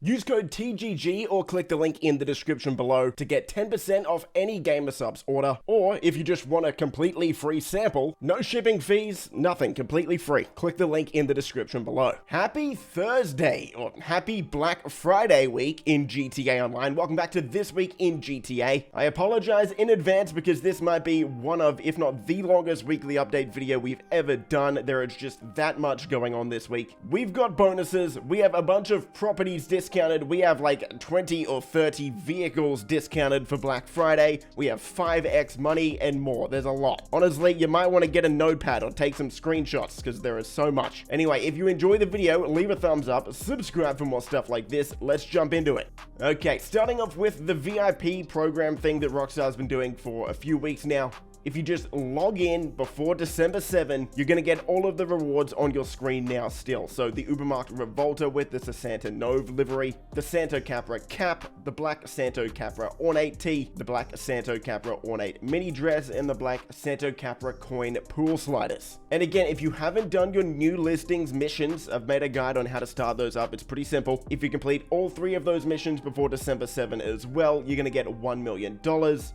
Use code TGG or click the link in the description below to get 10% off any Gamer Subs order. Or if you just want a completely free sample, no shipping fees, nothing, completely free. Click the link in the description below. Happy Thursday, or happy Black Friday week in GTA Online. Welcome back to This Week in GTA. I apologize in advance because this might be one of, if not the longest weekly update video we've ever done. There is just that much going on this week. We've got bonuses, we have a bunch of properties discounted, we have like 20 or 30 vehicles discounted for Black Friday, we have 5x money and more. There's a lot. Honestly, you might want to get a notepad or take some screenshots because there is so much. Anyway, if you enjoy the video, leave a thumbs up, subscribe for more stuff like this. Let's jump into it. Okay, starting off with the VIP program thing that Rockstar's been doing for a few weeks now. If you just log in before December 7, you're going to get all of the rewards on your screen now still. So the Ubermarkt Revolta with the Santa Nove livery, the Santo Capra cap, the Black Santo Capra ornate tee, the Black Santo Capra ornate mini dress, and the Black Santo Capra coin pool sliders. And again, if you haven't done your new listings missions, I've made a guide on how to start those up. It's pretty simple. If you complete all 3 of those missions before December 7 as well, you're going to get $1 million,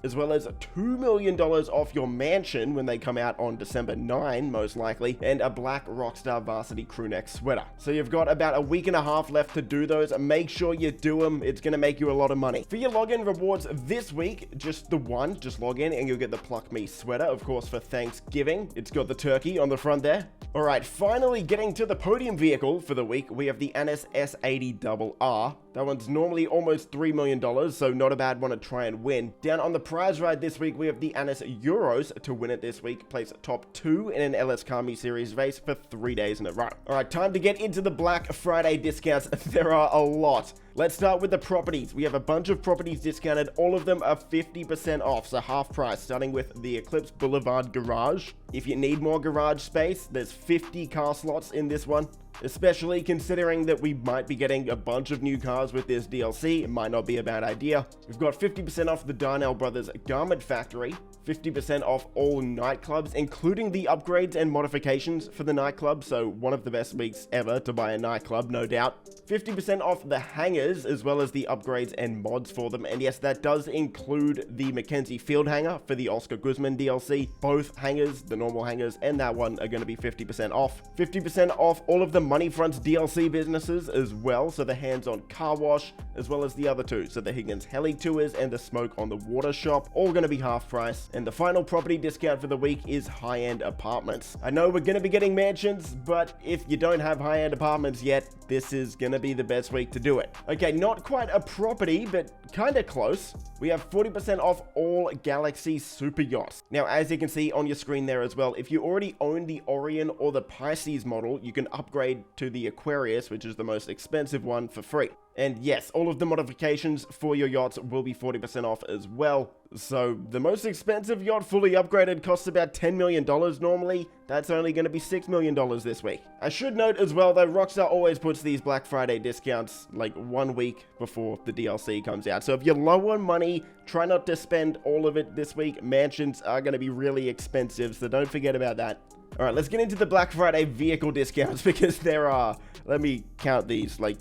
as well as $2 million off your mansion when they come out on December 9, most likely, and a black Rockstar Varsity crewneck sweater. So you've got about a week and a half left to do those. Make sure you do them. It's going to make you a lot of money. For your login rewards this week, just the one, just log in and you'll get the Pluck Me sweater, of course, for Thanksgiving. It's got the turkey on the front there. All right, finally getting to the podium vehicle for the week, we have the Anis S80RR. That one's normally almost $3 million, so not a bad one to try and win. Down on the prize ride this week, we have the Anis Euros to win it this week. Place top 2 in an LS Car Me Series race for 3 days in a row. All right, time to get into the Black Friday discounts. There are a lot. Let's start with the properties. We have a bunch of properties discounted. All of them are 50% off, so half price, starting with the Eclipse Boulevard Garage. If you need more garage space, there's 50 car slots in this one. Especially considering that we might be getting a bunch of new cars with this DLC, it might not be a bad idea. We've got 50% off the Darnell Brothers Garment Factory, 50% off all nightclubs, including the upgrades and modifications for the nightclub, so one of the best weeks ever to buy a nightclub, no doubt. 50% off the hangars, as well as the upgrades and mods for them, and yes, that does include the Mackenzie Field hangar for the Oscar Guzman DLC. Both hangars, the normal hangars and that one, are going to be 50% off. 50% off all of the Money Fronts DLC businesses as well, so the hands-on car wash, as well as the other two, so the Higgins Heli Tours and the Smoke on the Water shop, all going to be half price. And the final property discount for the week is high-end apartments. I know we're going to be getting mansions, but if you don't have high-end apartments yet, this is going to be the best week to do it. Okay, not quite a property, but kind of close. We have 40% off all Galaxy super yachts. Now, as you can see on your screen there as well, if you already own the Orion or the Pisces model, you can upgrade to the Aquarius, which is the most expensive one, for free. And yes, all of the modifications for your yachts will be 40% off as well. So the most expensive yacht fully upgraded costs about $10 million normally. That's only going to be $6 million this week. I should note as well though, Rockstar always puts these Black Friday discounts like 1 week before the DLC comes out. So if you're low on money, try not to spend all of it this week. Mansions are going to be really expensive, so don't forget about that. All right, let's get into the Black Friday vehicle discounts because there are, let me count these, like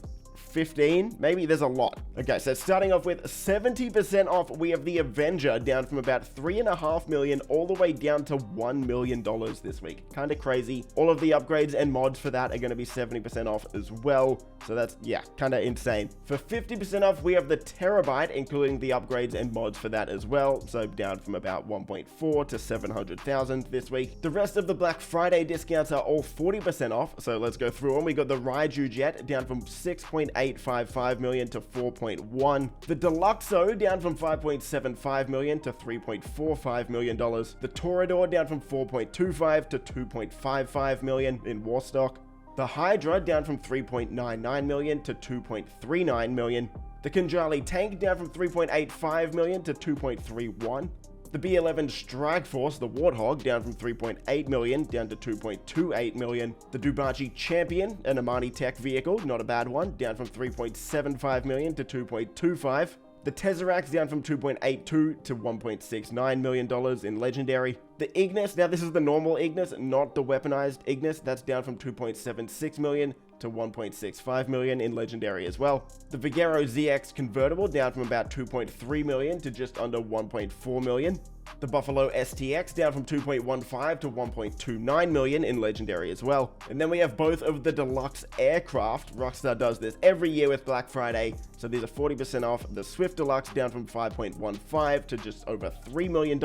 15, maybe. There's a lot. Okay, so starting off with 70% off, we have the Avenger down from about $3.5 million all the way down to $1 million this week. Kind of crazy. All of the upgrades and mods for that are going to be 70% off as well. So that's, yeah, kind of insane. For 50% off, we have the Terabyte, including the upgrades and mods for that as well. So down from about 1.4 to 700,000 this week. The rest of the Black Friday discounts are all 40% off. So let's go through them. We got the Raiju Jet down from 6.855 million to 4.1. The Deluxo down from 5.75 million to 3.45 million dollars. The Torador down from 4.25 to 2.55 million in war stock. The Hydra down from 3.99 million to 2.39 million. The Kanjali Tank down from 3.85 million to 2.31. The B11 Strike Force, the Warthog, down from 3.8 million down to 2.28 million. The Dubachi Champion, an Amani Tech vehicle, not a bad one, down from 3.75 million to 2.25. The Tesseract's down from 2.82 to $1.69 million in Legendary. The Ignis, now this is the normal Ignis, not the weaponized Ignis, that's down from 2.76 million to to 1.65 million in Legendary as well. The Vigero ZX convertible down from about 2.3 million to just under 1.4 million. The Buffalo STX down from 2.15 to 1.29 million in Legendary as well. And then we have both of the deluxe aircraft. Rockstar does this every year with Black Friday, so these are 40% off. The Swift Deluxe down from 5.15 to just over $3 million.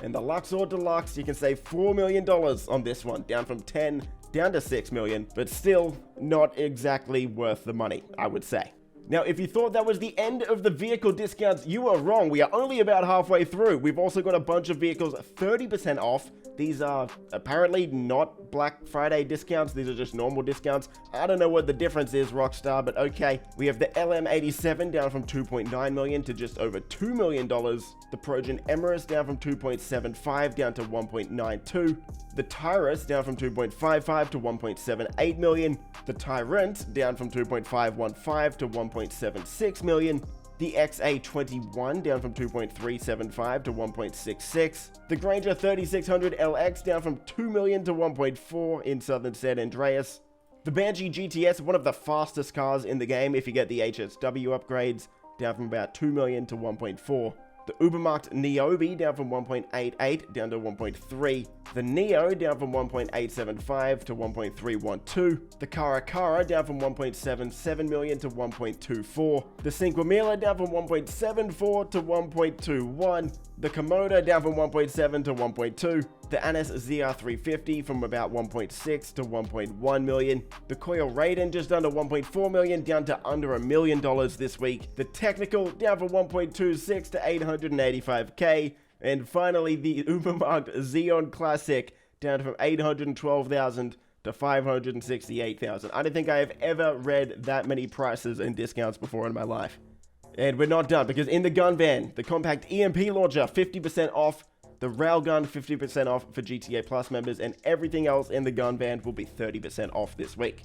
And the Luxor Deluxe, you can save $4 million on this one, down from 10 down to 6 million, but still not exactly worth the money, I would say. Now, if you thought that was the end of the vehicle discounts, you are wrong. We are only about halfway through. We've also got a bunch of vehicles 30% off. These are apparently not Black Friday discounts. These are just normal discounts. I don't know what the difference is, Rockstar, but okay. We have the LM87 down from 2.9 million to just over $2 million. The Progen Emirates down from 2.75 down to 1.92. The Tyrus down from 2.55 to 1.78 million. The Tyrant down from 2.515 to 1.76 million. The XA21 down from 2.375 to 1.66. The Granger 3600 LX down from 2 million to 1.4 in Southern San Andreas. The Banshee GTS, one of the fastest cars in the game if you get the HSW upgrades, down from about 2 million to 1.4. The Ubermarkt Niobe down from 1.88 down to 1.3. The Neo down from 1.875 to 1.312. The Caracara down from 1.77 million to 1.24. The Cinquemila down from 1.74 to 1.21. The Komoda down from 1.7 to 1.2. The Anis ZR350 from about 1.6 to 1.1 million. The Coil Raiden just under 1.4 million down to under $1 million this week. The Technical down from 1.26 to 885k. And finally, the Ubermarkt Xeon Classic down from 812,000 to 568,000. I don't think I have ever read that many prices and discounts before in my life. And we're not done, because in the gun van, the compact EMP launcher 50% off, the railgun 50% off for GTA Plus members, and everything else in the gun van will be 30% off this week.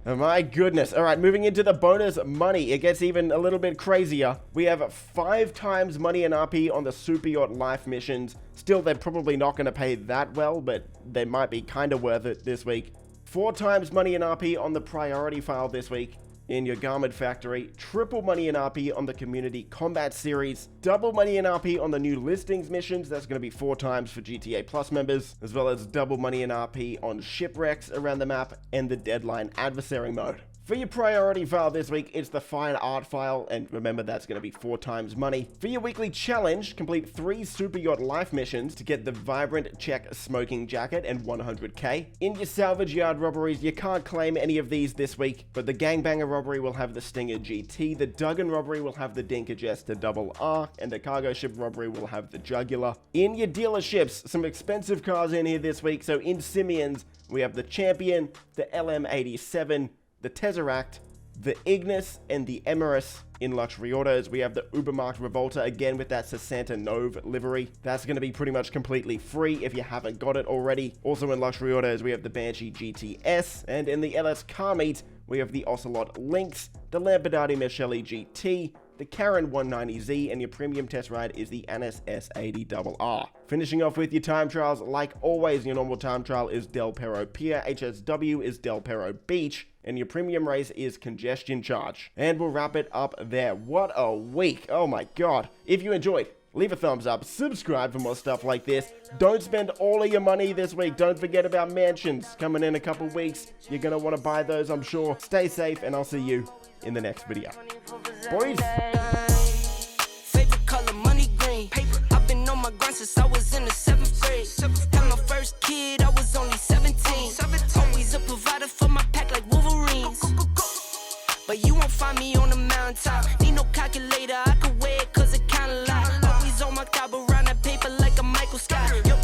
Oh my goodness. All right, moving into the bonus money, it gets even a little bit crazier. We have 5 times money and RP on the Super Yacht Life missions. Still, they're probably not going to pay that well, but they might be kind of worth it this week. 4 times money and RP on the priority file this week in your Garment Factory, triple money in RP on the Community Combat Series, double money in RP on the new Listings missions, that's going to be 4 times for GTA Plus members, as well as double money in RP on Shipwrecks around the map and the Deadline Adversary mode. For your priority file this week, it's the Fine Art file, and remember that's going to be 4 times money. For your weekly challenge, complete 3 Super Yacht Life missions to get the Vibrant Check Smoking Jacket and 100k. In your Salvage Yard robberies, you can't claim any of these this week, but the Gangbanger robbery will have the Stinger GT, the Duggan robbery will have the Dinka Jester RR, and the Cargo Ship robbery will have the Jugular. In your dealerships, some expensive cars in here this week, so in Simeon's, we have the Champion, the LM87, the Tesseract, the Ignis, and the Emirates. In Luxury Autos, we have the Ubermarkt Revolta, again with that Santa Nove livery. That's going to be pretty much completely free if you haven't got it already. Also in Luxury Autos, we have the Banshee GTS, and in the LS Car Meet, we have the Ocelot Lynx, the Lampadati Michele GT, the Karen 190Z, and your premium test ride is the Anis S80RR. Finishing off with your time trials, like always, your normal time trial is Del Perro Pier, HSW is Del Perro Beach, and your premium race is Congestion Charge. And we'll wrap it up there. What a week. Oh my god. If you enjoyed, leave a thumbs up, subscribe for more stuff like this. Don't spend all of your money this week. Don't forget about mansions coming in a couple weeks. You're going to want to buy those, I'm sure. Stay safe, and I'll see you in the next video. Boys. Favorite color, money green. Paper. I've been on my grind since I was in the 7th grade. Had my first kid, I was only 17. Always a provider for my pack like Wolverines. But you won't find me on the mountaintop. Need no calculation.